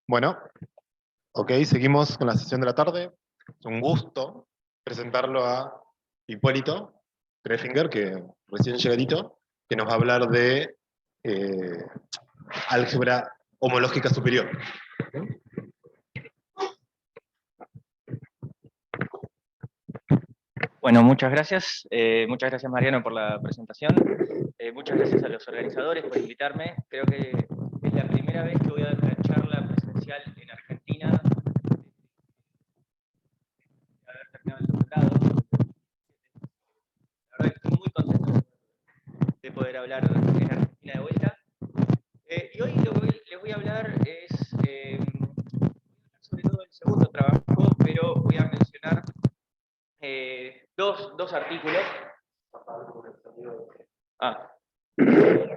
Bueno, ok, seguimos con la sesión de la tarde. Es un gusto presentarlo a Hipólito Trefinger, que recién llegadito, que nos va a hablar de eh, álgebra homológica superior. Bueno, muchas gracias. Muchas gracias, Mariano, por la presentación. Muchas gracias a los organizadores por invitarme. Creo que es la primera vez que voy a dar una charla presencial en Argentina. Haber terminado el doctorado. La verdad estoy muy contento de poder hablar en Argentina de vuelta. Y hoy lo que les voy a hablar es sobre todo el segundo trabajo, pero voy a mencionar dos artículos.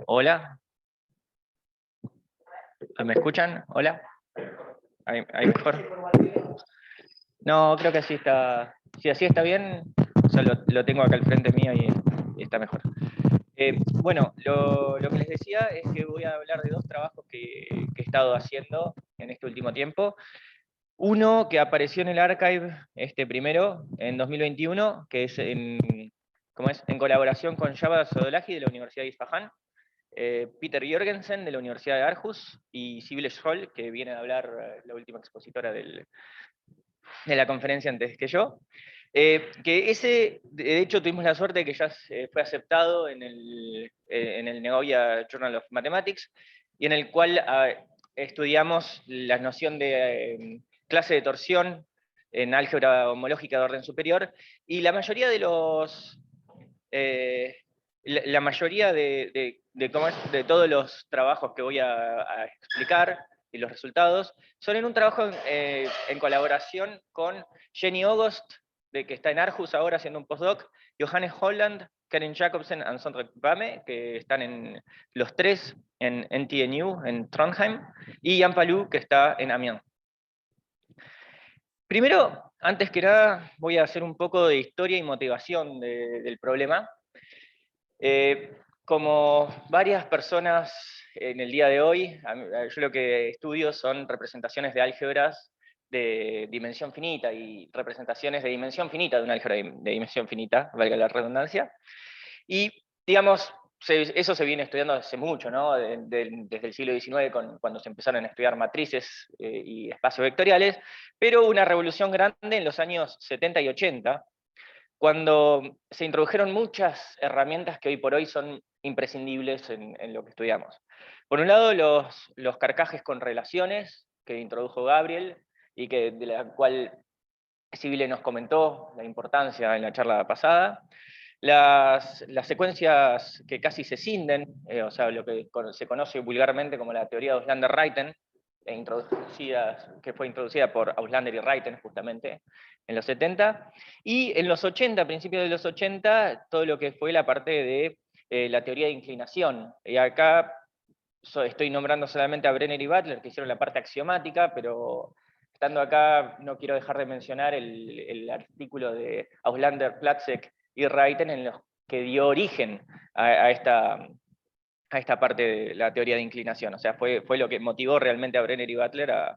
Hola. ¿Me escuchan? Hola. ¿Ahí mejor? No, creo que así está. Si así está bien, o sea, lo tengo acá al frente mío y está mejor. Bueno, lo que les decía es que voy a hablar de dos trabajos que he estado haciendo en este último tiempo. Uno que apareció en el archive, este primero, en 2021, que es en colaboración con Javad Sodolaji de la Universidad de Isfahan, Peter Jorgensen de la Universidad de Aarhus y Sibylle Scholl, que viene a hablar la última expositora de la conferencia antes que yo. Que ese, de hecho, tuvimos la suerte de que ya fue aceptado en el Nagoya Journal of Mathematics, y en el cual estudiamos la noción de clase de torsión en álgebra homológica de orden superior, y la mayoría de los... la mayoría de todos los trabajos que voy a explicar y los resultados son en un trabajo en colaboración con Jenny August, que está en Aarhus ahora haciendo un postdoc, Johannes Holland, Karen Jacobsen y Sondre Bame, que están los tres en NTNU, en Trondheim, y Jan Palou, que está en Amiens. Primero, antes que nada, voy a hacer un poco de historia y motivación del problema. Como varias personas en el día de hoy, yo lo que estudio son representaciones de álgebras de dimensión finita y representaciones de dimensión finita de una álgebra de dimensión finita, valga la redundancia. Y, digamos, eso se viene estudiando hace mucho, ¿no? Desde el siglo XIX, cuando se empezaron a estudiar matrices y espacios vectoriales, pero una revolución grande en los años 70 y 80, cuando se introdujeron muchas herramientas que hoy por hoy son imprescindibles en lo que estudiamos. Por un lado, los carcajes con relaciones que introdujo Gabriel, y de la cual Sibylle nos comentó la importancia en la charla pasada. Las secuencias que casi se cinden, o sea, lo que se conoce vulgarmente como la teoría de Auslander-Reiten, que fue introducida por Auslander y Reiten justamente en los 70, y en los 80, a principios de los 80, todo lo que fue la parte de la teoría de inclinación. Y acá estoy nombrando solamente a Brenner y Butler, que hicieron la parte axiomática, pero estando acá no quiero dejar de mencionar el artículo de Auslander, Platzek y Reiten, en los que dio origen a esta parte de la teoría de inclinación. O sea, fue lo que motivó realmente a Brenner y Butler a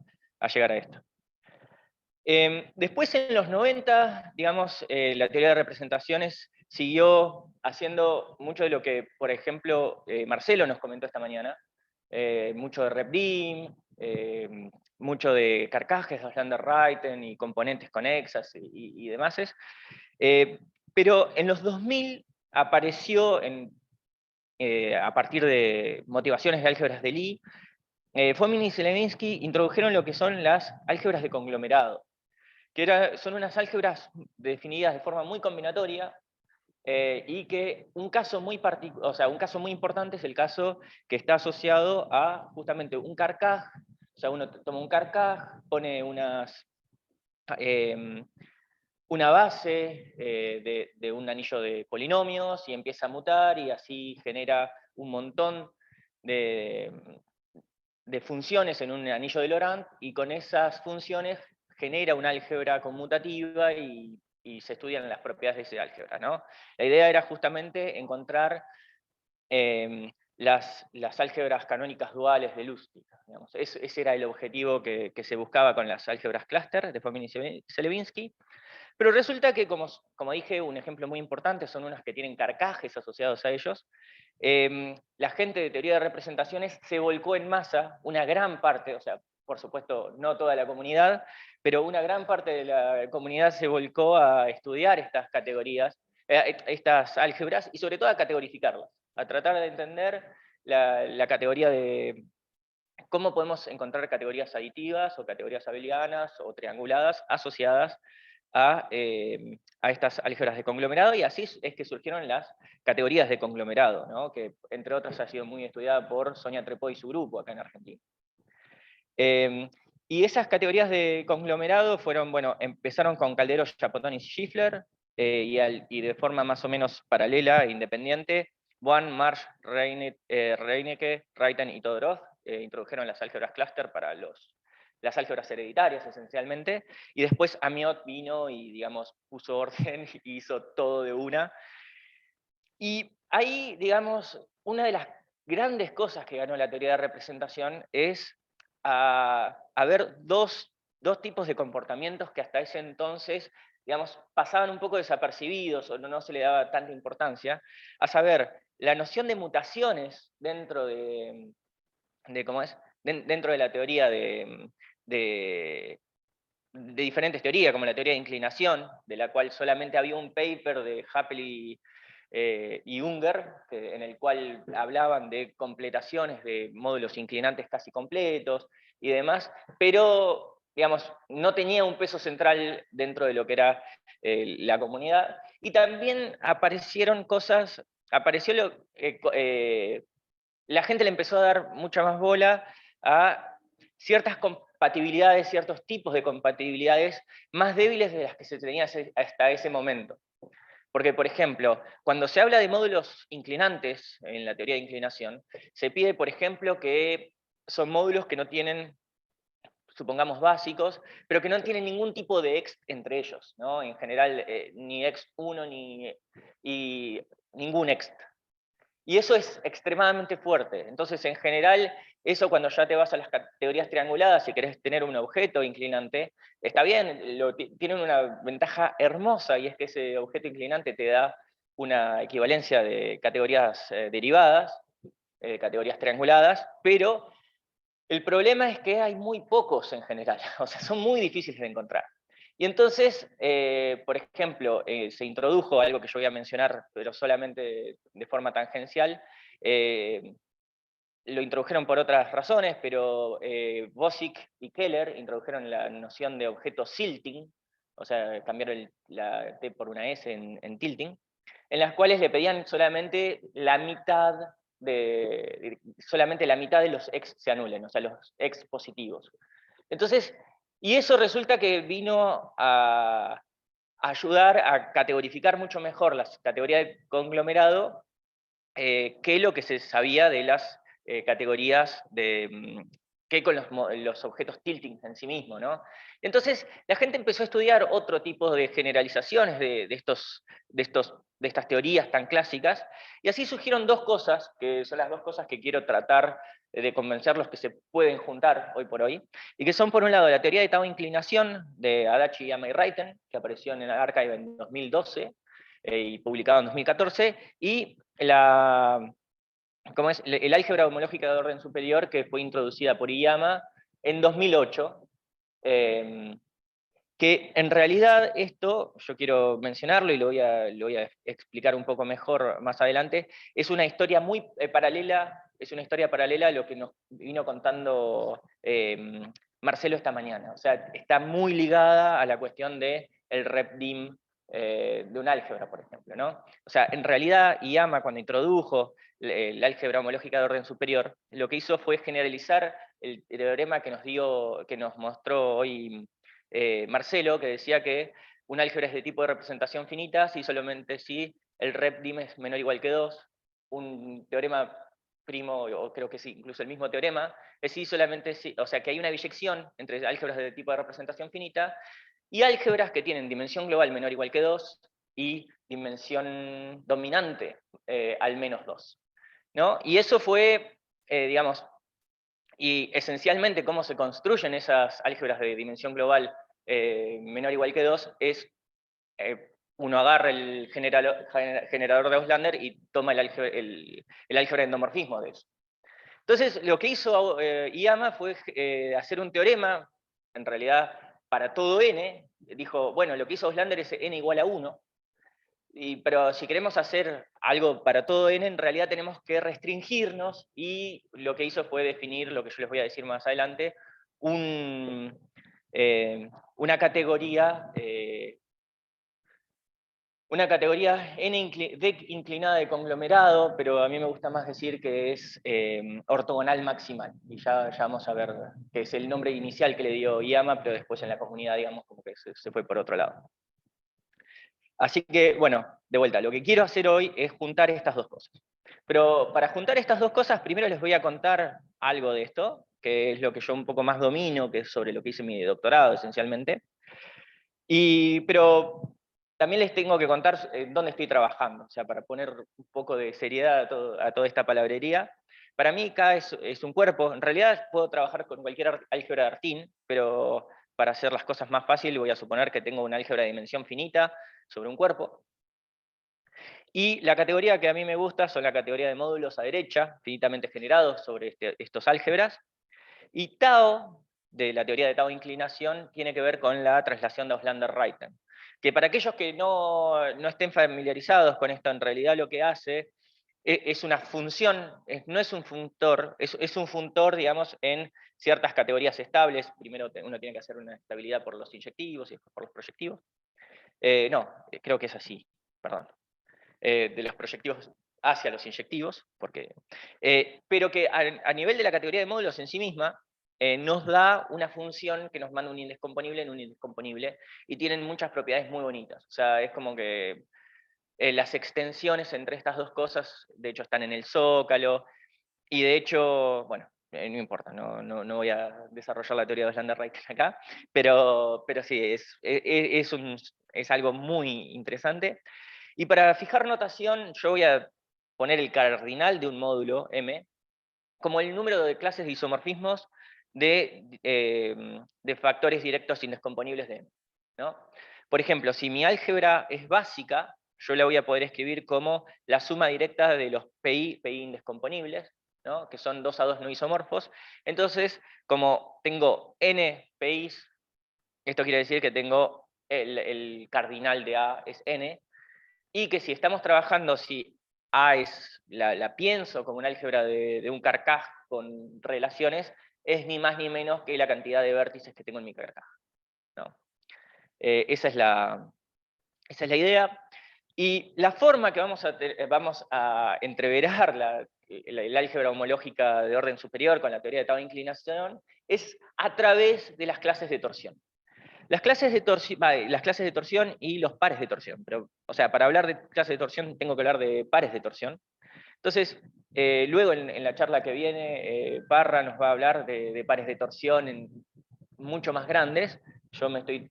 llegar a esto. Después, en los 90, digamos, la teoría de representaciones siguió haciendo mucho de lo que, por ejemplo, Marcelo nos comentó esta mañana, mucho de RepDim, mucho de carcajes de Auslander-Reiten y componentes conexas y demás. Pero en los 2000 apareció, a partir de motivaciones de álgebras de Lie, Fomin y Selevinsky introdujeron lo que son las álgebras de conglomerado, que son unas álgebras definidas de forma muy combinatoria, y que un caso muy importante es el caso que está asociado a justamente un carcaj. O sea, uno toma un carcaj, pone una base de un anillo de polinomios y empieza a mutar, y así genera un montón de funciones en un anillo de Laurent, y con esas funciones genera una álgebra conmutativa y y se estudian las propiedades de ese álgebra, ¿no? La idea era justamente encontrar las álgebras canónicas duales de Lustig, digamos. Ese era el objetivo que se buscaba con las álgebras cluster de Fomin y Selevinsky. Pero resulta que, como dije, un ejemplo muy importante son unas que tienen carcajes asociados a ellos. La gente de teoría de representaciones se volcó en masa, una gran parte, o sea, por supuesto, no toda la comunidad, pero una gran parte de la comunidad se volcó a estudiar estas categorías, estas álgebras, y sobre todo a categorificarlas, a tratar de entender la categoría de cómo podemos encontrar categorías aditivas o categorías abelianas o trianguladas asociadas a estas álgebras de conglomerado, y así es que surgieron las categorías de conglomerado, ¿no? Que entre otras ha sido muy estudiada por Sonia Trepó y su grupo acá en Argentina. Y esas categorías de conglomerado fueron, bueno, empezaron con Calderó, Chapotonis y Schiffler, y de forma más o menos paralela e independiente, Bohan, Marsh, Reinecke, Reiten y Todorov introdujeron las álgebras cluster para las álgebras hereditarias, esencialmente, y después Amiot vino y, digamos, puso orden y hizo todo de una. Y ahí, digamos, una de las grandes cosas que ganó la teoría de representación es a ver dos tipos de comportamientos que hasta ese entonces, digamos, pasaban un poco desapercibidos o no se le daba tanta importancia, a saber, la noción de mutaciones dentro ¿cómo es? Dentro de la teoría de diferentes teorías, como la teoría de inclinación, de la cual solamente había un paper de Happel y Unger, en el cual hablaban de completaciones de módulos inclinantes casi completos y demás, pero, digamos, no tenía un peso central dentro de lo que era la comunidad. Y también aparecieron cosas, la gente le empezó a dar mucha más bola a ciertas compatibilidades, ciertos tipos de compatibilidades más débiles de las que se tenía hasta ese momento. Porque, por ejemplo, cuando se habla de módulos inclinantes en la teoría de inclinación, se pide, por ejemplo, que son módulos que no tienen, supongamos, básicos, pero que no tienen ningún tipo de ext entre ellos, ¿no? En general, ni ext1 y ningún ext. Y eso es extremadamente fuerte. Entonces, en general, eso cuando ya te vas a las categorías trianguladas, si querés tener un objeto inclinante, está bien, tienen una ventaja hermosa, y es que ese objeto inclinante te da una equivalencia de categorías derivadas, categorías trianguladas, pero el problema es que hay muy pocos en general, o sea, son muy difíciles de encontrar. Y entonces, por ejemplo, se introdujo algo que yo voy a mencionar, pero solamente de forma tangencial. Lo introdujeron por otras razones, pero Bosick y Keller introdujeron la noción de objeto silting, o sea, cambiaron la T por una S en tilting, en las cuales le pedían solamente la mitad solamente la mitad de los X se anulen, o sea, los X positivos. Entonces, y eso resulta que vino a ayudar a categorificar mucho mejor las categorías de conglomerado que lo que se sabía de las categorías que con los objetos tilting en sí mismo, ¿no? Entonces, la gente empezó a estudiar otro tipo de generalizaciones de estas teorías tan clásicas, y así surgieron dos cosas, que son las dos cosas que quiero tratar de convencerlos que se pueden juntar hoy por hoy, y que son, por un lado, la teoría de Tau-inclinación de Adachi, Yama y Reiten, que apareció en el Archive en 2012, y publicado en 2014, y ¿cómo es? El álgebra homológica de orden superior, que fue introducida por Iyama en 2008, que en realidad esto, yo quiero mencionarlo y lo voy a explicar un poco mejor más adelante, es una historia muy paralela, es una historia paralela a lo que nos vino contando Marcelo esta mañana. O sea, está muy ligada a la cuestión del repdim de un álgebra, por ejemplo, ¿no? O sea, en realidad Iyama, cuando introdujo el álgebra homológica de orden superior, lo que hizo fue generalizar el teorema que nos mostró hoy Marcelo, que decía que un álgebra es de tipo de representación finita si solamente si el repdim es menor o igual que 2, un teorema primo, o creo que sí, incluso el mismo teorema, es si solamente si, o sea que hay una biyección entre álgebras de tipo de representación finita y álgebras que tienen dimensión global menor o igual que 2 y dimensión dominante al menos 2. ¿No? Y eso fue, digamos, y esencialmente cómo se construyen esas álgebras de dimensión global menor o igual que 2 es, uno agarra el generador de Auslander y toma el álgebra de endomorfismo de eso. Entonces, lo que hizo IAMA fue hacer un teorema, en realidad, para todo n. Dijo, bueno, lo que hizo Auslander es n igual a 1, pero si queremos hacer algo para todo n, en realidad tenemos que restringirnos, y lo que hizo fue definir lo que yo les voy a decir más adelante, una categoría D inclinada de conglomerado, pero a mí me gusta más decir que es ortogonal maximal. Y ya vamos a ver, que es el nombre inicial que le dio IAMA, pero después en la comunidad, digamos, como que se fue por otro lado. Así que, bueno, de vuelta, lo que quiero hacer hoy es juntar estas dos cosas. Pero para juntar estas dos cosas, primero les voy a contar algo de esto, que es lo que yo un poco más domino, que es sobre lo que hice mi doctorado, esencialmente. Pero también les tengo que contar dónde estoy trabajando, o sea, para poner un poco de seriedad a toda esta palabrería. Para mí K es un cuerpo. En realidad puedo trabajar con cualquier álgebra de Artin, pero para hacer las cosas más fáciles voy a suponer que tengo una álgebra de dimensión finita sobre un cuerpo. Y la categoría que a mí me gusta son la categoría de módulos a derecha, finitamente generados sobre estos álgebras. Y Tao, de la teoría de Tao de inclinación, tiene que ver con la traslación de Auslander-Reiten. Que para aquellos que no estén familiarizados con esto, en realidad lo que hace es una función, no es un funtor, es un funtor, digamos, en ciertas categorías estables. Primero uno tiene que hacer una estabilidad por los inyectivos y después por los proyectivos. Creo que es así, perdón. De los proyectivos hacia los inyectivos, pero que a nivel de la categoría de módulos en sí misma, nos da una función que nos manda un indescomponible en un indescomponible, y tienen muchas propiedades muy bonitas. O sea, es como que las extensiones entre estas dos cosas, de hecho, están en el zócalo, y de hecho, bueno, no importa, no voy a desarrollar la teoría de Auslander-Reiten acá, pero sí, es algo muy interesante. Y para fijar notación, yo voy a poner el cardinal de un módulo M como el número de clases de isomorfismos de factores directos indescomponibles de M, ¿no? Por ejemplo, si mi álgebra es básica, yo la voy a poder escribir como la suma directa de los PI indescomponibles, ¿no? Que son 2 a 2 no isomorfos. Entonces, como tengo n PIs, esto quiere decir que tengo el cardinal de A es n, y que si estamos trabajando, si A es, la pienso como un álgebra de un carcaj con relaciones, es ni más ni menos que la cantidad de vértices que tengo en mi carcaj, ¿no? Esa es la idea. Y la forma que vamos a entreverar el álgebra homológica de orden superior con la teoría de Tao de inclinación es a través de las clases de torsión. Las clases de torsión y los pares de torsión. Pero, o sea, para hablar de clases de torsión tengo que hablar de pares de torsión. Entonces, luego en la charla que viene, Parra nos va a hablar de pares de torsión mucho más grandes. Yo me estoy,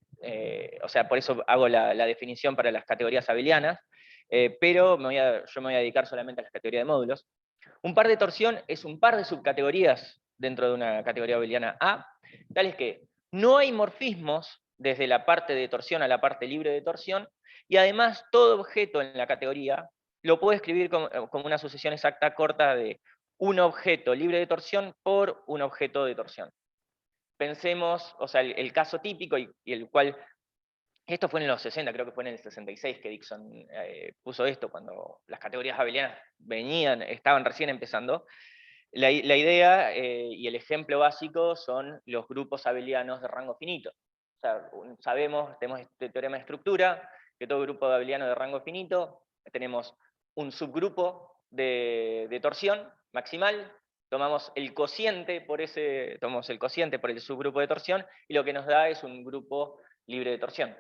o sea, por eso hago la definición para las categorías abelianas, pero yo me voy a dedicar solamente a las categorías de módulos. Un par de torsión es un par de subcategorías dentro de una categoría abeliana A, tales que no hay morfismos desde la parte de torsión a la parte libre de torsión, y además todo objeto en la categoría lo puedo escribir como una sucesión exacta corta de un objeto libre de torsión por un objeto de torsión. Pensemos, o sea, el caso típico, y el cual, esto fue en los 60, creo que fue en el 66 que Dixon puso esto, cuando las categorías abelianas estaban recién empezando. La idea y el ejemplo básico son los grupos abelianos de rango finito. O sea, tenemos este teorema de estructura, que todo grupo abeliano de rango finito, tenemos un subgrupo de torsión maximal, tomamos el cociente por el subgrupo de torsión, y lo que nos da es un grupo libre de torsión.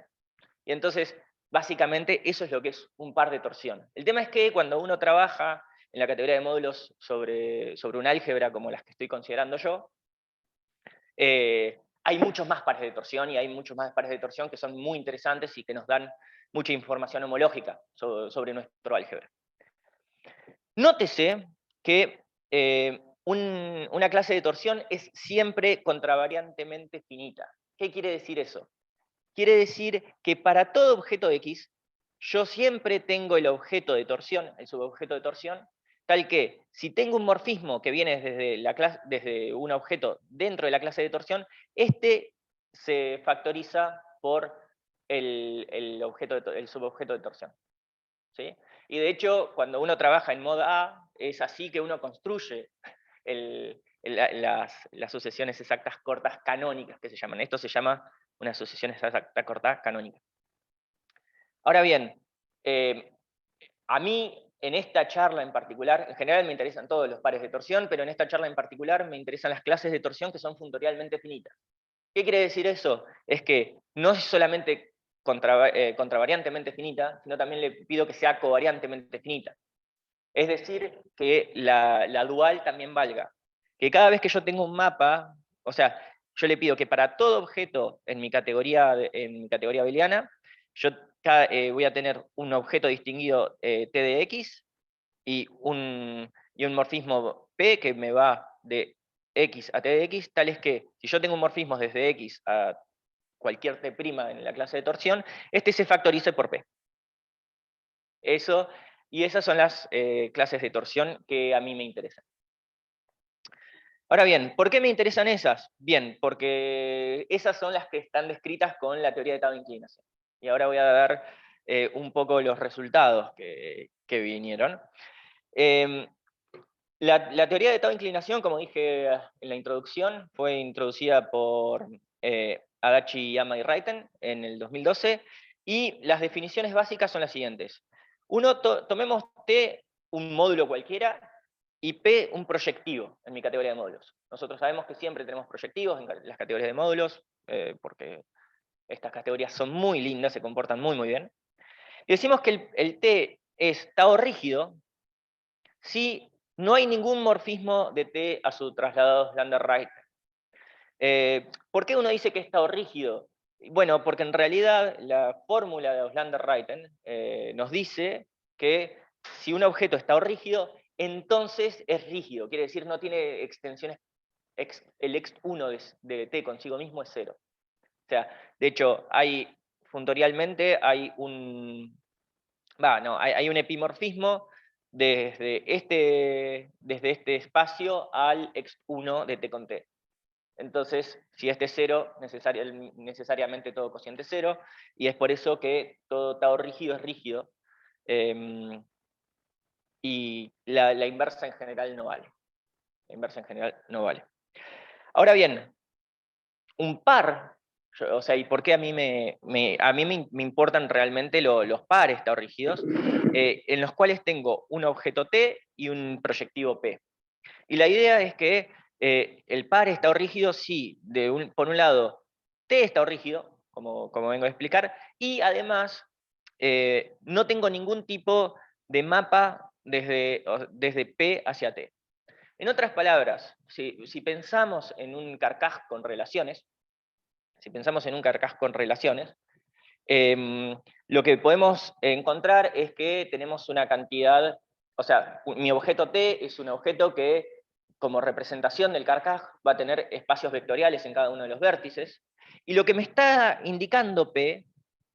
Y entonces, básicamente, eso es lo que es un par de torsión. El tema es que cuando uno trabaja en la categoría de módulos sobre un álgebra como las que estoy considerando yo, hay muchos más pares de torsión y hay muchos más pares de torsión que son muy interesantes y que nos dan mucha información homológica sobre nuestro álgebra. Nótese que una clase de torsión es siempre contravariantemente finita. ¿Qué quiere decir eso? Quiere decir que para todo objeto X, yo siempre tengo el objeto de torsión, el subobjeto de torsión, tal que si tengo un morfismo que viene desde un objeto dentro de la clase de torsión, este se factoriza por el subobjeto de torsión. ¿Sí? Y de hecho, cuando uno trabaja en mod A, es así que uno construye las sucesiones exactas cortas canónicas que se llaman. Esto se llama una sucesión exacta corta canónica. Ahora bien, a mí en esta charla en particular, en general me interesan todos los pares de torsión, pero en esta charla en particular me interesan las clases de torsión que son funtorialmente finitas. ¿Qué quiere decir eso? Es que no es solamente contravariantemente finita, sino también le pido que sea covariantemente finita. Es decir, que la dual también valga. Que cada vez que yo tengo un mapa, o sea, yo le pido que para todo objeto en mi categoría abeliana, yo voy a tener un objeto distinguido T de X y un morfismo P que me va de X a T de X, tal es que si yo tengo un morfismo desde X a cualquier T' en la clase de torsión, este se factorice por P. Y esas son las clases de torsión que a mí me interesan. Ahora bien, ¿por qué me interesan esas? Bien, porque esas son las que están descritas con la teoría de Tau-inclinación. Y ahora voy a dar un poco los resultados que vinieron. La teoría de Tau-inclinación, como dije en la introducción, fue introducida por Adachi, Yama y Reiten en el 2012, y las definiciones básicas son las siguientes. Tomemos T un módulo cualquiera, y P un proyectivo en mi categoría de módulos. Nosotros sabemos que siempre tenemos proyectivos en las categorías de módulos, porque estas categorías son muy lindas, se comportan muy, muy bien. Y decimos que el T es tau rígido si no hay ningún morfismo de T a su trasladado Slander-Reiten. ¿Por qué uno dice que es tau rígido? Bueno, porque en realidad la fórmula de Slander-Reiten nos dice que si un objeto es tau rígido, entonces es rígido, quiere decir no tiene extensiones, el ext1 de T consigo mismo es 0. O sea, de hecho, funtorialmente hay un epimorfismo desde este espacio al ext1 de T con T. Entonces, si este es 0, necesariamente todo cociente es 0, y es por eso que todo tau rígido es rígido, y la inversa en general no vale. La inversa en general no vale. Ahora bien, un par, o sea, ¿y por qué a mí me importan realmente los pares tau rígidos? En los cuales tengo un objeto T y un proyectivo P. Y la idea es que el par está rígido si, por un lado, T está rígido, como vengo a explicar, y además no tengo ningún tipo de mapa desde P hacia T. En otras palabras, si pensamos en un carcaj con relaciones, lo que podemos encontrar es que tenemos una cantidad, o sea, mi objeto T es un objeto que, como representación del carcaj, va a tener espacios vectoriales en cada uno de los vértices, y lo que me está indicando P,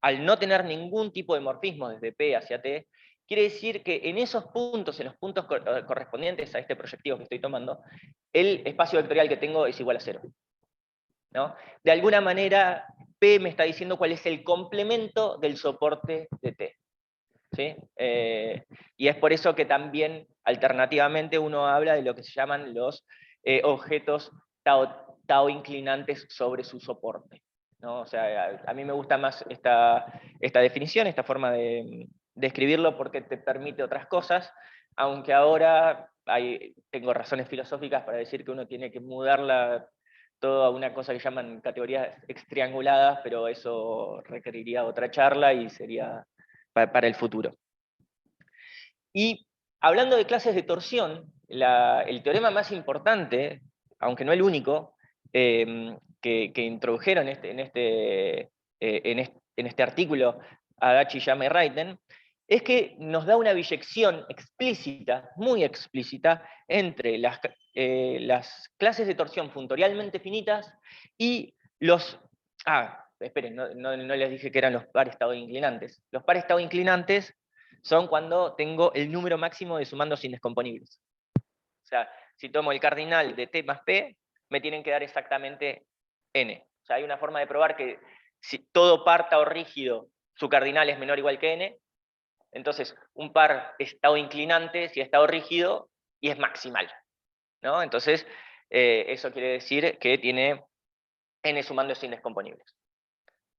al no tener ningún tipo de morfismo desde P hacia T, quiere decir que en esos puntos, en los puntos correspondientes a este proyectivo que estoy tomando, el espacio vectorial que tengo es igual a 0. ¿No? De alguna manera, P me está diciendo cuál es el complemento del soporte de T. ¿Sí? Y es por eso que también, alternativamente, uno habla de lo que se llaman los objetos tau inclinantes sobre su soporte. ¿No? O sea, a mí me gusta más esta definición, esta forma de escribirlo, porque te permite otras cosas, aunque ahora tengo razones filosóficas para decir que uno tiene que mudarla todo a una cosa que llaman categorías extrianguladas, pero eso requeriría otra charla y sería para el futuro. Y hablando de clases de torsión, el teorema más importante, aunque no el único, que introdujeron en este artículo Adachi, Yama y Reiten, es que nos da una biyección explícita, muy explícita, entre las clases de torsión funtorialmente finitas y los... esperen, no les dije que eran los pares estado inclinantes. Los pares estado inclinantes son cuando tengo el número máximo de sumandos indescomponibles. O sea, si tomo el cardinal de t más p, me tienen que dar exactamente n. O sea, hay una forma de probar que si todo par estado rígido, su cardinal es menor o igual que n, entonces un par estado inclinante si estado rígido y es maximal, ¿no? Entonces, eso quiere decir que tiene n sumandos indescomponibles.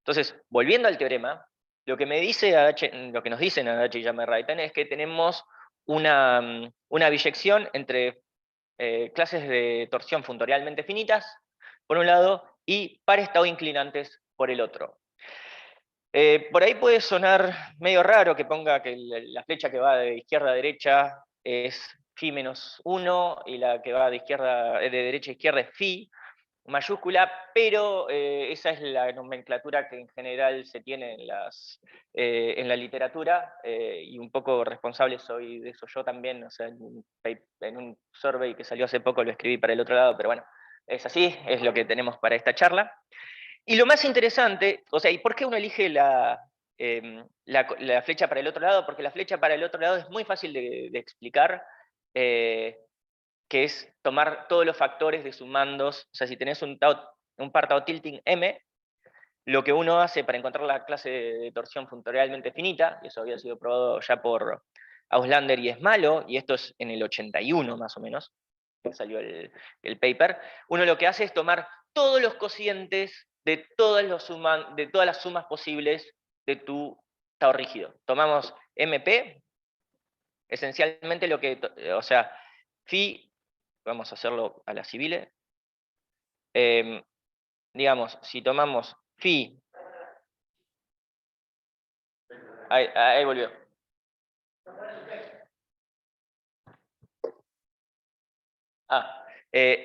Entonces, volviendo al teorema, lo que nos dicen Adachi y Yama y Reiten es que tenemos una biyección entre clases de torsión funtorialmente finitas, por un lado, y pares estado inclinantes por el otro. Por ahí puede sonar medio raro que ponga que la flecha que va de izquierda a derecha es phi menos 1 y la que va de derecha a izquierda es phi mayúscula, pero esa es la nomenclatura que en general se tiene en la literatura, y un poco responsable soy de eso yo también, o sea, en un survey que salió hace poco lo escribí para el otro lado, pero bueno, es así, es lo que tenemos para esta charla. Y lo más interesante, o sea, ¿y por qué uno elige la flecha para el otro lado? Porque la flecha para el otro lado es muy fácil de explicar, que es tomar todos los factores de sumandos. O sea, si tenés un par tau tilting M, lo que uno hace para encontrar la clase de torsión funtorialmente finita, y eso había sido probado ya por Auslander y Smalo, y esto es en el 81 más o menos, que salió el paper, uno lo que hace es tomar todos los cocientes de todas las sumas posibles de tu tau rígido. Tomamos MP, esencialmente o sea, phi, vamos a hacerlo a la civil. Digamos, si tomamos phi, ahí volvió.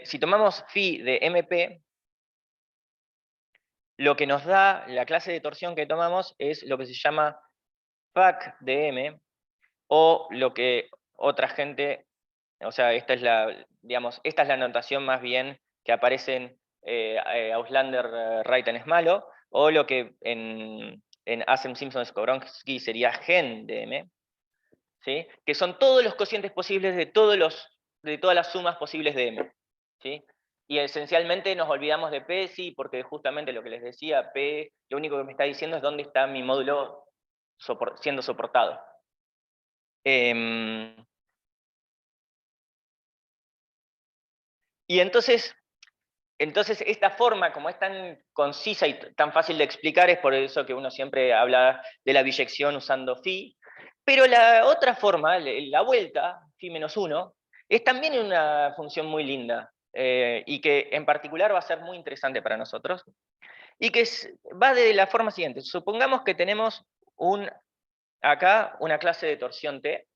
Si tomamos phi de MP, lo que nos da la clase de torsión que tomamos es lo que se llama FAC de M, o lo que otra gente, o sea, esta es la notación más bien que aparece en Auslander, Reiten, Smalo, o lo que en Asem, Simpson, Skowronski sería gen de M, ¿sí? Que son todos los cocientes posibles de todas las sumas posibles de M, ¿sí? Y esencialmente nos olvidamos de P, sí, porque justamente lo que les decía, P, lo único que me está diciendo es dónde está mi módulo siendo soportado. Y entonces esta forma, como es tan concisa y tan fácil de explicar, es por eso que uno siempre habla de la biyección usando phi. Pero la otra forma, la vuelta, phi menos 1, es también una función muy linda, y que en particular va a ser muy interesante para nosotros, y que va de la forma siguiente. Supongamos que tenemos acá una clase de torsión T,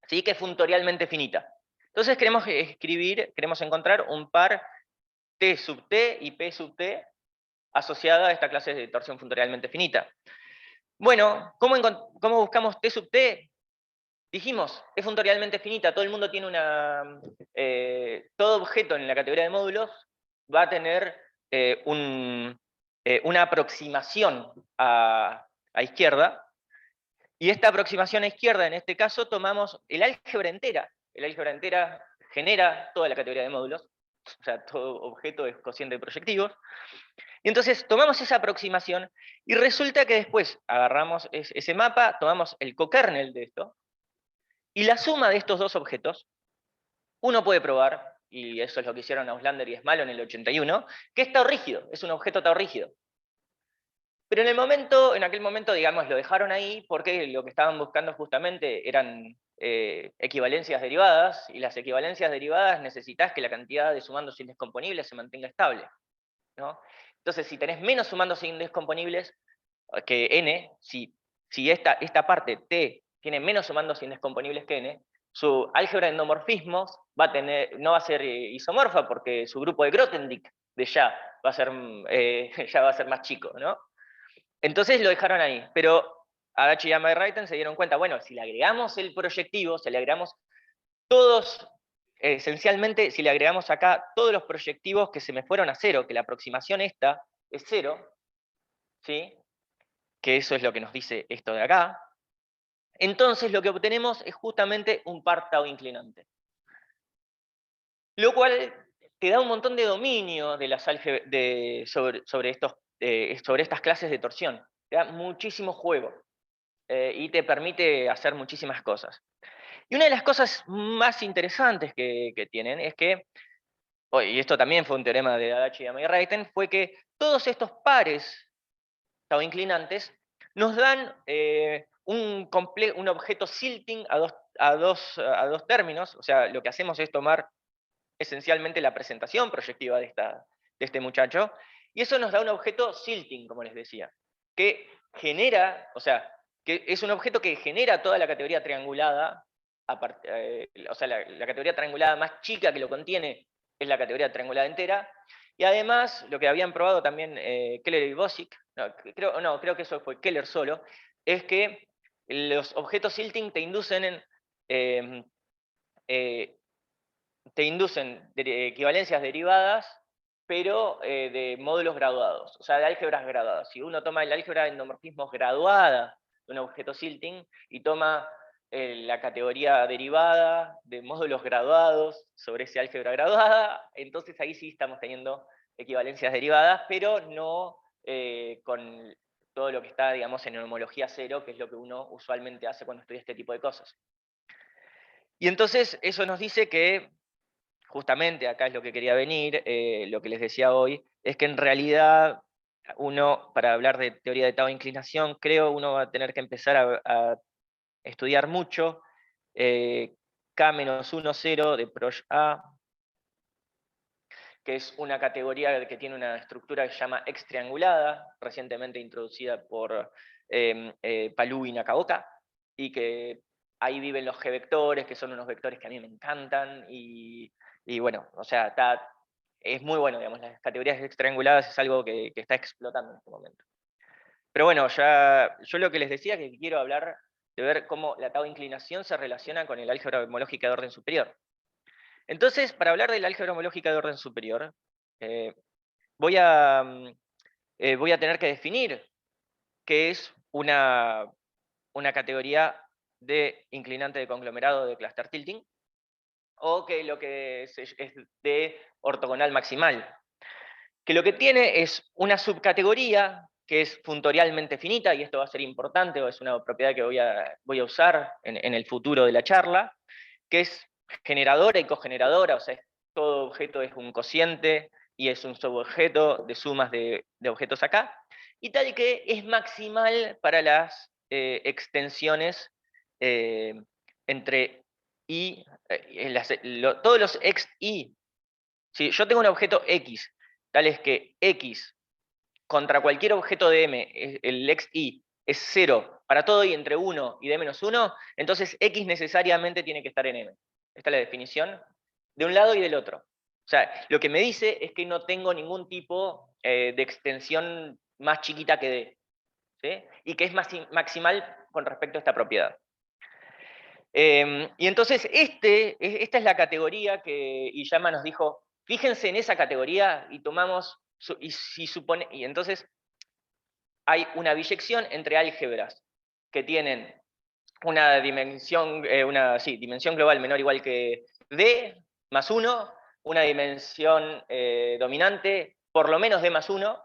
¿sí? Que es funtorialmente finita. Entonces queremos encontrar un par T sub T y P sub T asociada a esta clase de torsión funtorialmente finita. Bueno, ¿cómo buscamos T sub T? Dijimos, es funtorialmente finita, todo el mundo tiene todo objeto en la categoría de módulos va a tener una aproximación a izquierda, y esta aproximación a izquierda, en este caso, tomamos el álgebra entera. El álgebra entera genera toda la categoría de módulos, o sea, todo objeto es cociente de proyectivos. Y entonces tomamos esa aproximación y resulta que después agarramos ese mapa, tomamos el cokernel de esto, y la suma de estos dos objetos, uno puede probar, y eso es lo que hicieron Auslander y Smalo en el 81, que es tau rígido, es un objeto tau rígido. Pero en aquel momento, digamos, lo dejaron ahí porque lo que estaban buscando justamente eran equivalencias derivadas, y las equivalencias derivadas necesitas que la cantidad de sumandos indescomponibles se mantenga estable, ¿no? Entonces, si tenés menos sumandos indescomponibles que n, si esta parte t tiene menos sumandos indescomponibles que n, su álgebra de endomorfismos no va a ser isomorfa porque su grupo de Grothendieck de ya va a ser, ya va a ser más chico, ¿no? Entonces lo dejaron ahí, pero Adachiyama y Raiten se dieron cuenta, bueno, si le agregamos el proyectivo, si le agregamos todos, esencialmente, si le agregamos acá todos los proyectivos que se me fueron a cero, que la aproximación esta es cero, ¿sí? Que eso es lo que nos dice esto de acá, entonces lo que obtenemos es justamente un par tau inclinante. Lo cual te da un montón de dominio de las sobre estas clases de torsión. Te da muchísimo juego y te permite hacer muchísimas cosas. Y una de las cosas más interesantes que tienen es que, y esto también fue un teorema de Adachiyama y Raiten, fue que todos estos pares tau inclinantes nos dan un objeto silting a dos términos. O sea, lo que hacemos es tomar esencialmente la presentación proyectiva de este muchacho, y eso nos da un objeto silting, como les decía, que genera, o sea, que es un objeto que genera toda la categoría triangulada, o sea, la categoría triangulada más chica que lo contiene es la categoría triangulada entera, y además, lo que habían probado también Keller y Bosick, creo que eso fue Keller solo, es que los objetos silting te inducen eh, eh, equivalencias derivadas, pero de módulos graduados, o sea, de álgebras graduadas. Si uno toma el álgebra de endomorfismos graduada de un objeto silting y toma la categoría derivada de módulos graduados sobre ese álgebra graduada, entonces ahí sí estamos teniendo equivalencias derivadas, pero no con todo lo que está, digamos, en homología cero, que es lo que uno usualmente hace cuando estudia este tipo de cosas. Y entonces eso nos dice que justamente acá es lo que quería venir, lo que les decía hoy, es que en realidad uno, para hablar de teoría de tau de inclinación, creo uno va a tener que empezar a estudiar mucho K-10 de Proj A, que es una categoría que tiene una estructura que se llama X-triangulada, recientemente introducida por Palou y Nakaoka, y que ahí viven los G-vectores, que son unos vectores que a mí me encantan, y bueno, o sea, es muy bueno, digamos, las categorías X-trianguladas es algo que está explotando en este momento. Pero bueno, yo lo que les decía es que quiero hablar de ver cómo la tau de inclinación se relaciona con el álgebra homológica de orden superior. Entonces, para hablar del álgebra homológica de orden superior, voy a tener que definir qué es una categoría de inclinante de conglomerado de cluster tilting, o que lo que es de ortogonal maximal. Que lo que tiene es una subcategoría que es funtorialmente finita, y esto va a ser importante, o es una propiedad que voy a usar en el futuro de la charla, que es generadora y cogeneradora, o sea, todo objeto es un cociente y es un subobjeto de sumas de objetos acá, y tal que es maximal para las extensiones entre i, todos los x y. Si yo tengo un objeto x, tal es que x contra cualquier objeto de m, el xy es 0 para todo y entre 1 y d-1, entonces x necesariamente tiene que estar en m. Esta es la definición de un lado y del otro. O sea, lo que me dice es que no tengo ningún tipo de extensión más chiquita que d, ¿sí? Y que es maximal con respecto a esta propiedad. Y entonces esta es la categoría que Iyama nos dijo, fíjense en esa categoría y tomamos, y entonces hay una biyección entre álgebras que tienen una dimensión, dimensión global menor o igual que D más 1, una dimensión dominante por lo menos D más 1,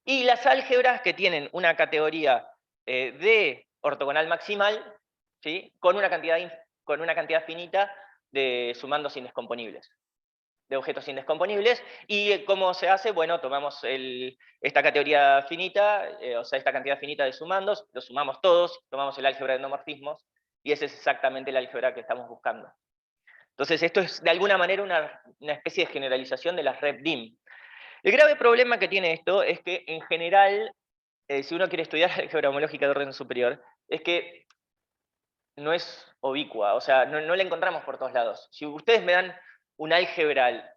y las álgebras que tienen una categoría D ortogonal maximal, ¿sí? con una cantidad finita de sumandos indescomponibles, de objetos indescomponibles. ¿Y cómo se hace? Bueno, tomamos esta categoría finita, o sea, esta cantidad finita de sumandos, los sumamos todos, tomamos el álgebra de endomorfismos, y ese es exactamente el álgebra que estamos buscando. Entonces, esto es de alguna manera una especie de generalización de las RepDim. El grave problema que tiene esto es que, en general, si uno quiere estudiar álgebra homológica de orden superior, es que no es ubicua, o sea, no la encontramos por todos lados. Si ustedes me dan un álgebra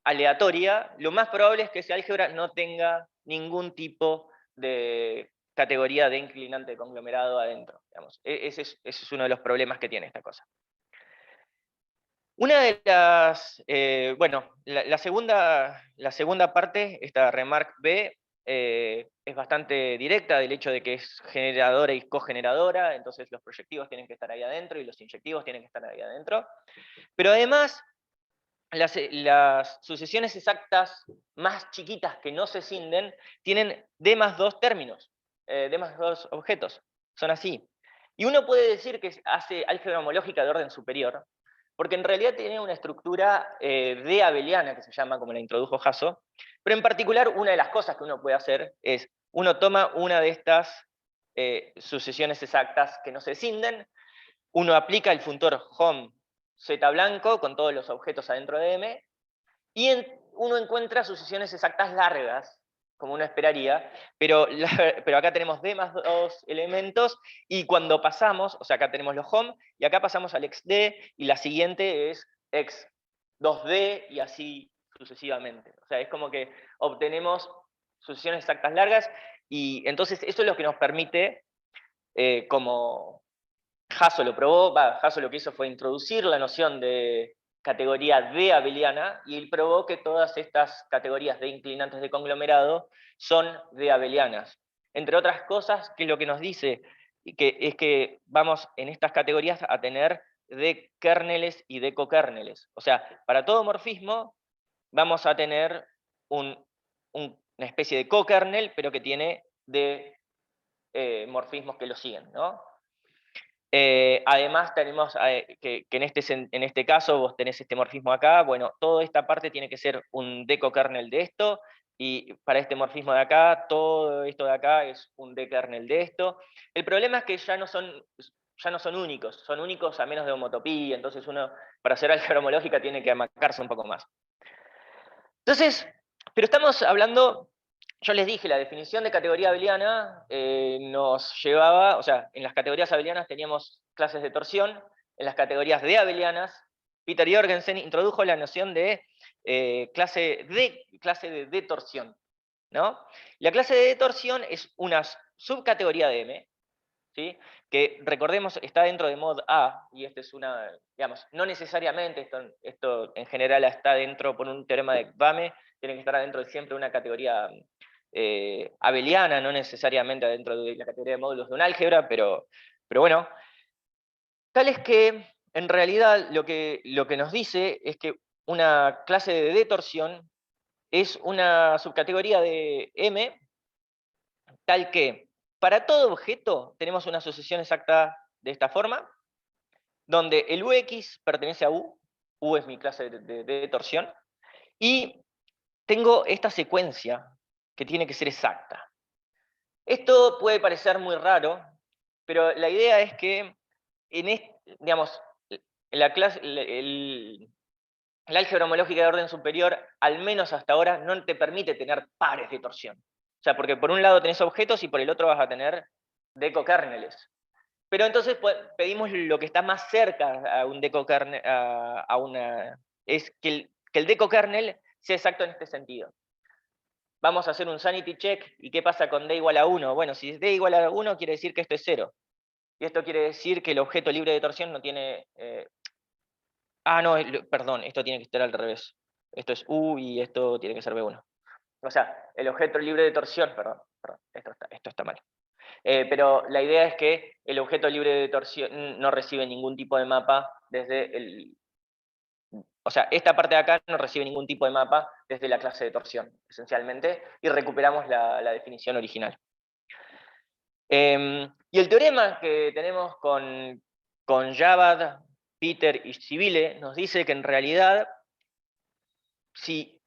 aleatoria, lo más probable es que ese álgebra no tenga ningún tipo de categoría de inclinante de conglomerado adentro. Digamos. Ese es uno de los problemas que tiene esta cosa. Una de las, bueno, la segunda parte, esta remark B, es bastante directa del hecho de que es generadora y cogeneradora, entonces los proyectivos tienen que estar ahí adentro y los inyectivos tienen que estar ahí adentro. Pero además, las sucesiones exactas más chiquitas que no se cinden tienen D más 2 términos, D más 2 objetos, son así. Y uno puede decir que hace álgebra homológica de orden superior, porque en realidad tiene una estructura D abeliana, que se llama, como la introdujo Hasso, pero en particular una de las cosas que uno puede hacer es, uno toma una de estas sucesiones exactas que no se cinden, uno aplica el funtor hom z blanco con todos los objetos adentro de M, y uno encuentra sucesiones exactas largas, como uno esperaría, pero acá tenemos D más 2 elementos, y cuando pasamos, o sea, acá tenemos los hom, y acá pasamos al xd, y la siguiente es x2d, y así sucesivamente. O sea, es como que obtenemos sucesiones exactas largas, y entonces eso es lo que nos permite, como Hasso lo probó, Hasso lo que hizo fue introducir la noción de categoría D abeliana, y él probó que todas estas categorías de inclinantes de conglomerado son D abelianas. Entre otras cosas, que lo que nos dice es que vamos en estas categorías a tener D kernels y D cokernels. O sea, para todo morfismo vamos a tener una especie de cokernel, pero que tiene D morfismos que lo siguen, ¿no? Además tenemos que en este caso vos tenés este morfismo acá, bueno, toda esta parte tiene que ser un decokernel de esto, y para este morfismo de acá, todo esto de acá es un decokernel de esto. El problema es que ya no son únicos a menos de homotopía, entonces uno para hacer álgebra homológica tiene que amacarse un poco más. Entonces, pero estamos hablando, yo les dije, la definición de categoría abeliana nos llevaba, o sea, en las categorías abelianas teníamos clases de torsión, en las categorías de abelianas, Peter Jorgensen introdujo la noción de clase de detorsión, ¿no? La clase de detorsión es una subcategoría de M, ¿sí? Que recordemos está dentro de mod A, y esta es una, digamos, no necesariamente, esto en general está dentro por un teorema de Bame, tiene que estar adentro de siempre una categoría abeliana, no necesariamente dentro de la categoría de módulos de un álgebra, pero bueno, tal es que en realidad lo que nos dice es que una clase de detorsión es una subcategoría de M, tal que para todo objeto tenemos una sucesión exacta de esta forma, donde el Ux pertenece a U, U es mi clase de torsión, y tengo esta secuencia que tiene que ser exacta. Esto puede parecer muy raro, pero la idea es que digamos, la clase, el álgebra homológica de orden superior, al menos hasta ahora, no te permite tener pares de torsión. O sea, porque por un lado tenés objetos y por el otro vas a tener decokernels. Pero entonces pedimos lo que está más cerca a un decokernel, es que el decokernel sea exacto en este sentido. Vamos a hacer un sanity check, ¿y qué pasa con d igual a 1? Bueno, si es d igual a 1 quiere decir que esto es 0. Y esto quiere decir que el objeto libre de torsión no tiene... no, perdón, esto tiene que estar al revés. Esto es U y esto tiene que ser B1. O sea, el objeto libre de torsión, perdón, esto está mal. Pero la idea es que el objeto libre de torsión no recibe ningún tipo de mapa desde el... O sea, esta parte de acá no recibe ningún tipo de mapa desde la clase de torsión, esencialmente, y recuperamos la definición original. Y el teorema que tenemos con Javad, Peter y Civile nos dice que en realidad, si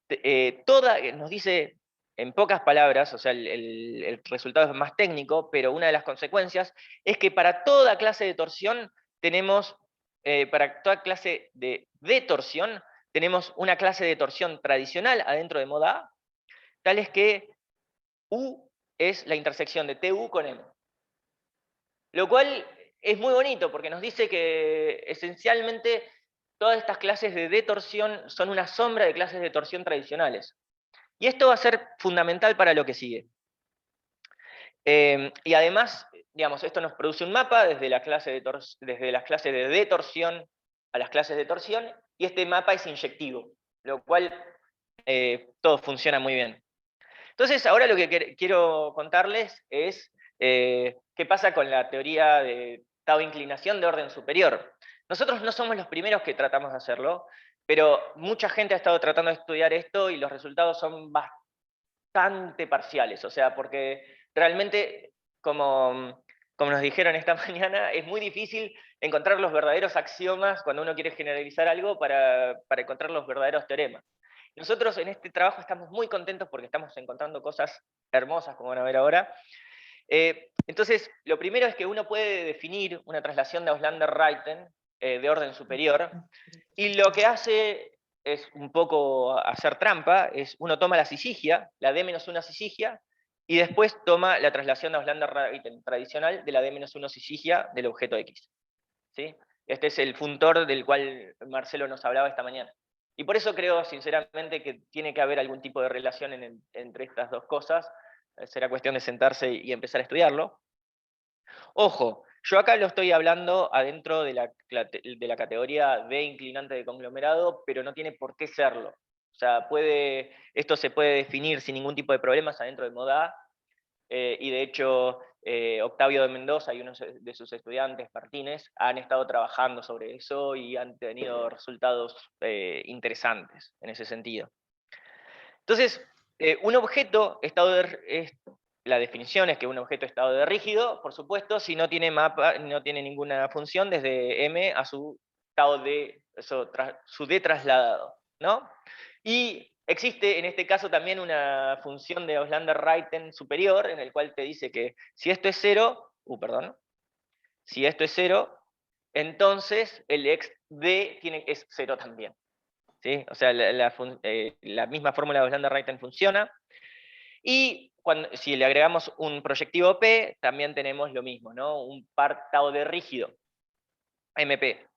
nos dice en pocas palabras, o sea, el resultado es más técnico, pero una de las consecuencias es que para toda clase de torsión tenemos, para toda clase de detorsión, tenemos una clase de torsión tradicional adentro de moda A, tal es que U es la intersección de TU con M. Lo cual es muy bonito, porque nos dice que esencialmente todas estas clases de detorsión son una sombra de clases de torsión tradicionales. Y esto va a ser fundamental para lo que sigue. Y además, digamos, esto nos produce un mapa desde las clases de detorsión a las clases de torsión, y este mapa es inyectivo, lo cual todo funciona muy bien. Entonces, ahora lo que quiero contarles es qué pasa con la teoría de tau-inclinación de orden superior. Nosotros no somos los primeros que tratamos de hacerlo, pero mucha gente ha estado tratando de estudiar esto y los resultados son bastante parciales, o sea, porque realmente, como nos dijeron esta mañana, es muy difícil encontrar los verdaderos axiomas cuando uno quiere generalizar algo para encontrar los verdaderos teoremas. Nosotros en este trabajo estamos muy contentos porque estamos encontrando cosas hermosas, como van a ver ahora. Entonces, lo primero es que uno puede definir una traslación de Auslander-Reiten de orden superior, y lo que hace es un poco hacer trampa, es uno toma la sisigia, la D-1 sisigia, y después toma la traslación de Auslander-Reiten tradicional de la D-1 sisigia del objeto X. ¿Sí? Este es el funtor del cual Marcelo nos hablaba esta mañana. Y por eso creo, sinceramente, que tiene que haber algún tipo de relación entre estas dos cosas. Será cuestión de sentarse y empezar a estudiarlo. Ojo, yo acá lo estoy hablando adentro de la categoría de inclinante de conglomerado, pero no tiene por qué serlo. O sea, esto se puede definir sin ningún tipo de problemas adentro de MODA, y de hecho Octavio de Mendoza y uno de sus estudiantes, Martínez, han estado trabajando sobre eso y han tenido resultados interesantes en ese sentido. Entonces, un objeto la definición es que un objeto estado de rígido, por supuesto, si no tiene mapa, no tiene ninguna función desde M a su estado su D trasladado, ¿no? Y existe en este caso también una función de Auslander-Reiten superior, en el cual te dice que si esto es cero, si esto es cero, entonces el ex D es cero también. ¿Sí? O sea, la misma fórmula de Auslander-Reiten funciona. Y si le agregamos un proyectivo P, también tenemos lo mismo, ¿no? Un par tau de rígido, MP.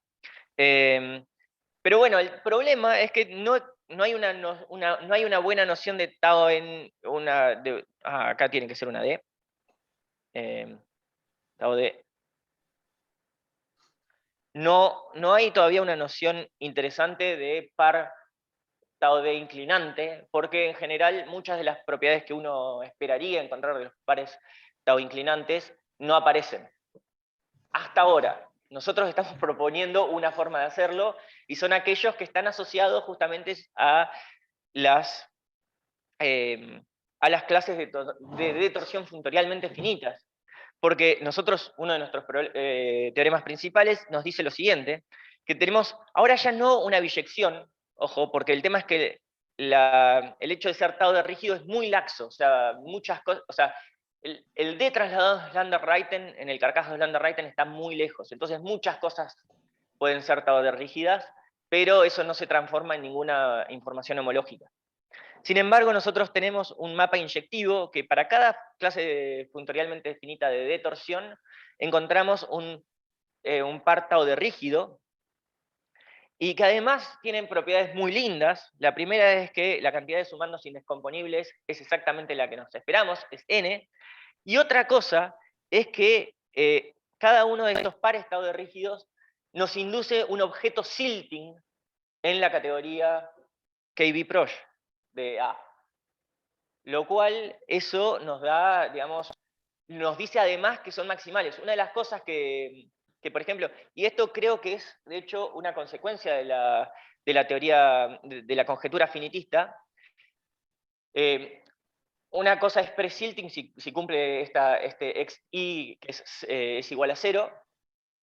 Pero bueno, el problema es que no hay una buena noción de tau en una... acá tiene que ser una D. Tau de... No hay todavía una noción interesante de par tau de inclinante, porque en general muchas de las propiedades que uno esperaría encontrar de los pares tau inclinantes no aparecen. Hasta ahora, nosotros estamos proponiendo una forma de hacerlo, y son aquellos que están asociados justamente a las clases de torsión funtorialmente finitas. Porque nosotros, uno de nuestros teoremas principales nos dice lo siguiente, que tenemos ahora ya no una biyección, ojo, porque el tema es que el hecho de ser tau de rígido es muy laxo, o sea, muchas cosas, o sea, el D trasladado de Auslander-Reiten en el carcaj de Auslander-Reiten está muy lejos, entonces muchas cosas pueden ser tau de rígidas, pero eso no se transforma en ninguna información homológica. Sin embargo, nosotros tenemos un mapa inyectivo que para cada clase funtorialmente finita de detorsión encontramos un par tau de rígido, y que además tienen propiedades muy lindas. La primera es que la cantidad de sumandos indescomponibles es exactamente la que nos esperamos, es n. Y otra cosa es que cada uno de estos pares tau de rígidos nos induce un objeto silting en la categoría KB-Proj de A. Lo cual eso nos da, digamos, nos dice además que son maximales. Una de las cosas que por ejemplo, y esto creo que es, de hecho, una consecuencia de la teoría, de la conjetura finitista, una cosa es pre-silting si cumple este xi que es igual a 0.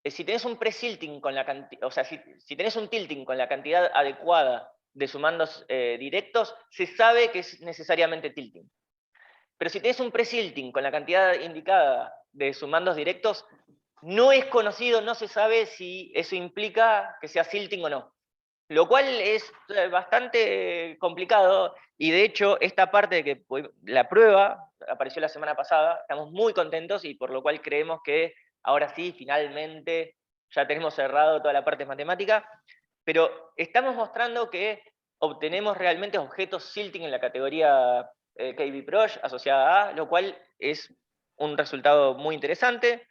Si tenés un pre-silting con la cantidad, o sea, si tenés un tilting con la cantidad adecuada de sumandos directos, se sabe que es necesariamente tilting. Pero si tenés un pre-silting con la cantidad indicada de sumandos directos, no es conocido, no se sabe si eso implica que sea silting o no. Lo cual es bastante complicado, y de hecho esta parte de que la prueba apareció la semana pasada, estamos muy contentos, y por lo cual creemos que ahora sí, finalmente, ya tenemos cerrado toda la parte matemática. pero estamos mostrando que obtenemos realmente objetos silting en la categoría KBProj asociada a, lo cual es un resultado muy interesante,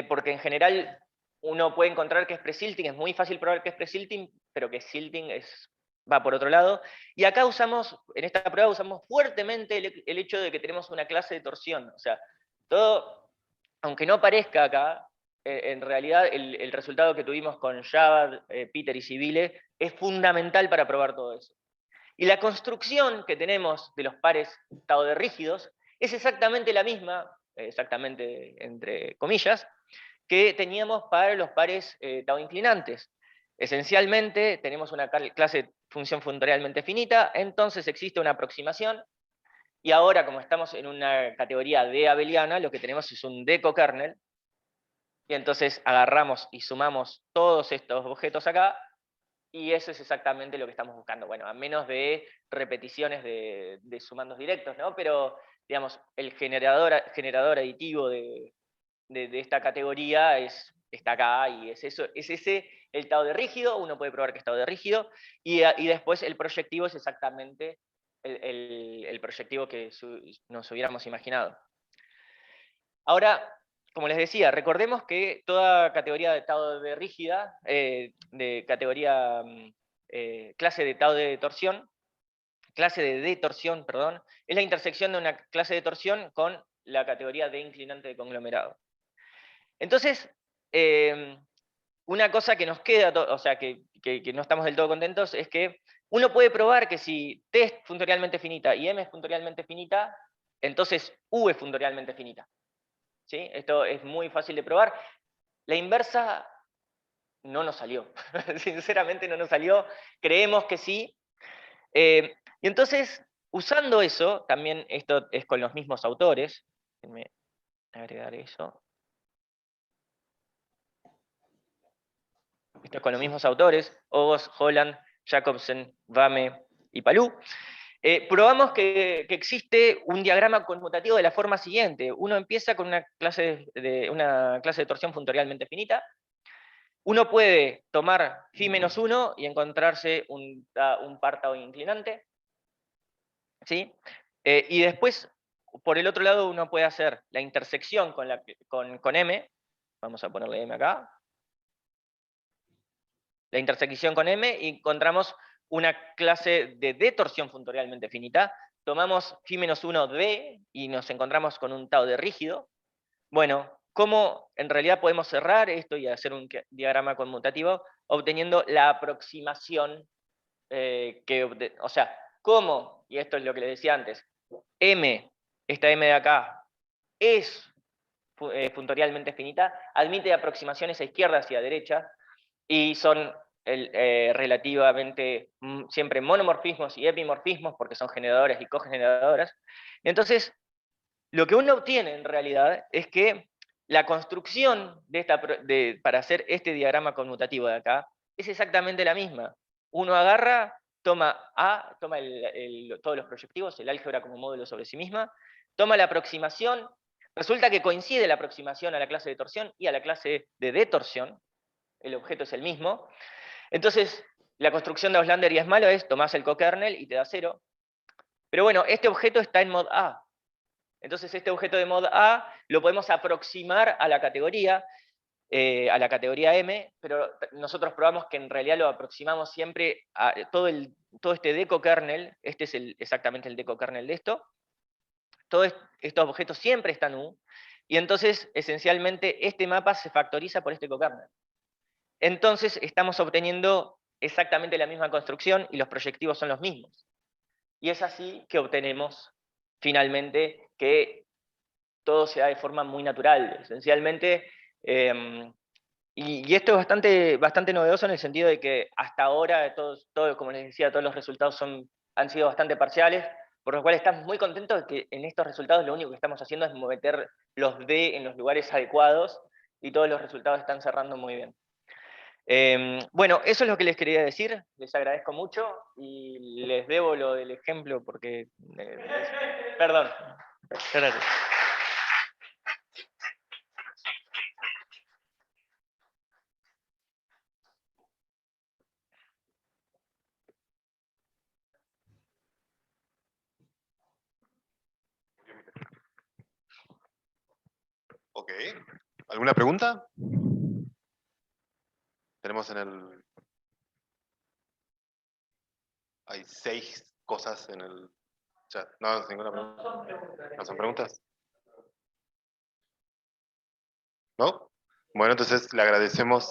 porque en general uno puede encontrar que es pre-silting, es muy fácil probar que es pre-silting, pero que silting va por otro lado. Y acá en esta prueba usamos fuertemente el hecho de que tenemos una clase de torsión. O sea, todo, aunque no parezca acá, en realidad el resultado que tuvimos con Java, Peter y Civile es fundamental para probar todo eso. Y la construcción que tenemos de los pares tau de rígidos es exactamente la misma, exactamente entre comillas, que teníamos para los pares tau inclinantes. Esencialmente tenemos una clase de función funtorialmente finita, entonces existe una aproximación, y ahora como estamos en una categoría de abeliana, lo que tenemos es un decokernel, y entonces agarramos y sumamos todos estos objetos acá, y eso es exactamente lo que estamos buscando. Bueno, a menos de repeticiones de sumandos directos, ¿no? Pero, digamos, el generador aditivo de esta categoría está acá, y es ese el tau de rígido. Uno puede probar que es tau de rígido, y después el proyectivo es exactamente el proyectivo que nos hubiéramos imaginado. Ahora, como les decía, recordemos que toda categoría de tau de rígida, de categoría clase de tau de torsión, clase de detorsión, perdón, es la intersección de una clase de torsión con la categoría de inclinante de conglomerado. Entonces, una cosa que nos queda, o sea, que no estamos del todo contentos, es que uno puede probar que si T es funtorialmente finita y M es funtorialmente finita, entonces U es funtorialmente finita. ¿Sí? Esto es muy fácil de probar. La inversa no nos salió. Sinceramente no nos salió. Creemos que sí. Y entonces, usando eso, también esto es con los mismos autores. Déjenme agregar eso. Esto es con los mismos autores, Ogos, Holland, Jacobsen, Vame y Palou. Probamos que existe un diagrama conmutativo de la forma siguiente. Uno empieza con una clase de torsión funtorialmente finita. Uno puede tomar φ-1 y encontrarse un par tau inclinante. ¿Sí? Y después, por el otro lado, uno puede hacer la intersección con M. Vamos a ponerle M acá. La intersección con M, y encontramos una clase de detorsión funtorialmente finita. Tomamos φ-1d y nos encontramos con un tau de rígido. Bueno, ¿cómo en realidad podemos cerrar esto y hacer un diagrama conmutativo? Obteniendo la aproximación o sea, ¿cómo? Y esto es lo que les decía antes. M, esta M de acá, es funtorialmente finita, admite aproximaciones a izquierda hacia derecha, y son relativamente siempre monomorfismos y epimorfismos, porque son generadores y cogeneradoras. Entonces, lo que uno obtiene en realidad es que la construcción para hacer este diagrama conmutativo de acá es exactamente la misma. Uno agarra, toma todos los proyectivos, el álgebra como módulo sobre sí misma, toma la aproximación, resulta que coincide la aproximación a la clase de torsión y a la clase de detorsión, el objeto es el mismo. Entonces, la construcción de Auslander y Esmalo es: tomás el cokernel y te da 0. Pero bueno, este objeto está en mod A. Entonces este objeto de mod A lo podemos aproximar a la categoría M, pero nosotros probamos que en realidad lo aproximamos siempre a todo este decokernel. Este es exactamente el decokernel de esto. Todos estos objetos siempre están U, y entonces esencialmente este mapa se factoriza por este cokernel. Entonces estamos obteniendo exactamente la misma construcción y los proyectivos son los mismos. Y es así que obtenemos finalmente que todo se da de forma muy natural. Esencialmente, y esto es bastante novedoso en el sentido de que hasta ahora, como les decía, todos los resultados han sido bastante parciales, por lo cual estamos muy contentos de que en estos resultados lo único que estamos haciendo es meter los D en los lugares adecuados, y todos los resultados están cerrando muy bien. Bueno, eso es lo que les quería decir. Les agradezco mucho y les debo lo del ejemplo porque... Perdón. Gracias. Ok. ¿Alguna pregunta? Tenemos en el... Hay 6 cosas en el chat. No, ninguna pregunta. ¿No son preguntas? ¿No? Bueno, entonces le agradecemos.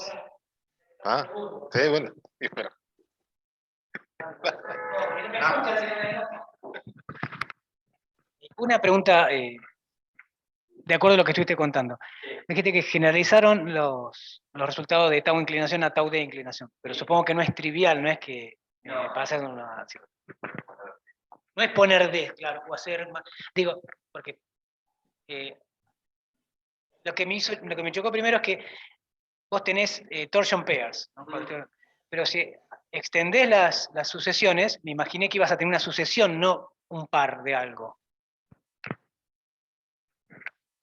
Ah, sí, bueno. Sí, espera. Una pregunta, de acuerdo a lo que estuviste contando. Dijiste que generalizaron los resultados de tau inclinación a tau de inclinación, pero supongo que no es trivial, no es que pasen una... No es poner D, claro, o hacer más... Digo, porque lo que me chocó primero es que vos tenés torsion pairs, ¿no? Pero si extendés las sucesiones, me imaginé que ibas a tener una sucesión, no un par de algo.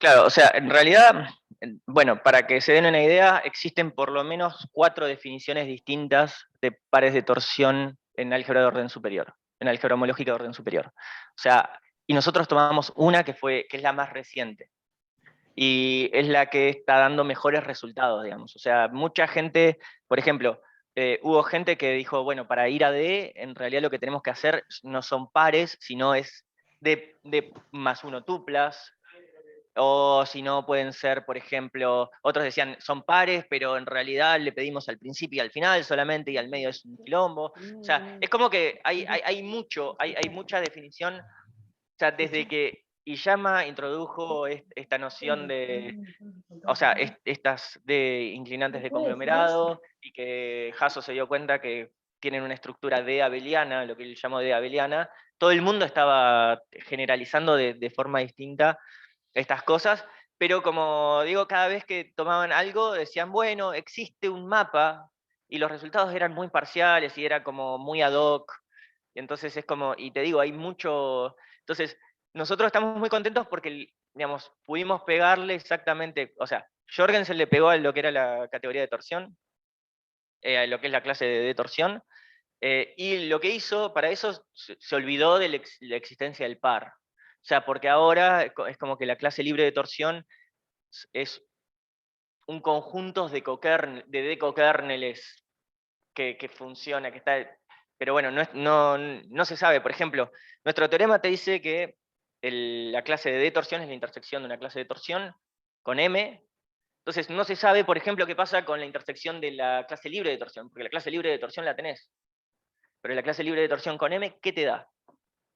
Claro, o sea, en realidad, bueno, para que se den una idea, existen por lo menos 4 definiciones distintas de pares de torsión en álgebra de orden superior, en álgebra homológica de orden superior. O sea, y nosotros tomamos una que es la más reciente. Y es la que está dando mejores resultados, digamos. O sea, mucha gente, por ejemplo, hubo gente que dijo, bueno, para ir a D, en realidad lo que tenemos que hacer no son pares, sino es D más 1 tuplas, o si no pueden ser, por ejemplo, otros decían, son pares, pero en realidad le pedimos al principio y al final solamente, y al medio es un quilombo. O sea, es como que hay mucha definición. O sea, desde que Iyama introdujo esta noción de, o sea, estas de inclinantes de conglomerado, y que Hasso se dio cuenta que tienen una estructura de abeliana, lo que él llamó de abeliana, todo el mundo estaba generalizando de forma distinta estas cosas, pero como digo, cada vez que tomaban algo decían, bueno, existe un mapa, y los resultados eran muy parciales y era como muy ad hoc, y entonces es como, y te digo, hay mucho, entonces nosotros estamos muy contentos porque, digamos, pudimos pegarle exactamente, o sea, Jorgensen le pegó a lo que era la categoría de torsión, a lo que es la clase de torsión, y lo que hizo, para eso se olvidó de la existencia del par. O sea, porque ahora es como que la clase libre de torsión es un conjunto de decokernels que funciona, que está... Pero bueno, no se sabe. Por ejemplo, nuestro teorema te dice que la clase de D torsión es la intersección de una clase de torsión con M. Entonces no se sabe, por ejemplo, qué pasa con la intersección de la clase libre de torsión, porque la clase libre de torsión la tenés. Pero la clase libre de torsión con M, ¿qué te da?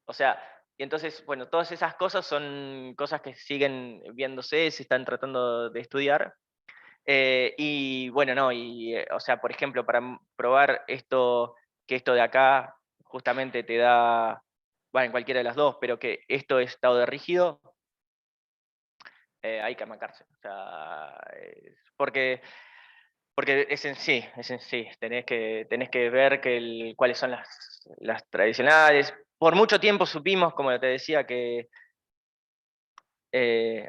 O sea, y entonces, bueno, todas esas cosas son cosas que siguen viéndose, se están tratando de estudiar. Y bueno, no, o sea, por ejemplo, para probar esto, que esto de acá justamente te da, bueno, en cualquiera de las dos, pero que esto es estado de rígido, hay que amacarse. O sea, porque es en sí, tenés que ver cuáles son las tradicionales. Por mucho tiempo supimos, como te decía, que,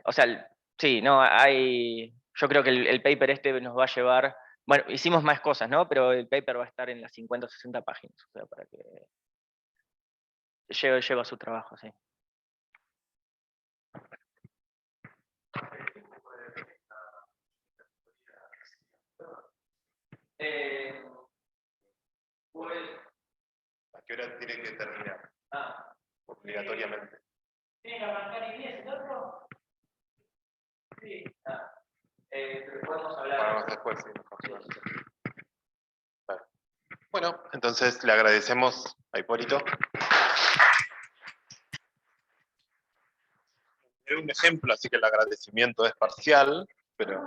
o sea, sí, no, yo creo que el paper este nos va a llevar, bueno, hicimos más cosas, ¿no? Pero el paper va a estar en las 50 o 60 páginas, o sea, para que lleva su trabajo, sí. Pues, ¿A qué hora tiene que terminar? ah, Obligatoriamente. ¿tiene que arrancar y 10 el otro? Sí. Pero podemos hablar. Vamos después, sí, mejor. Vale. Bueno, entonces le agradecemos a Hipólito. Es un ejemplo, así que el agradecimiento es parcial, pero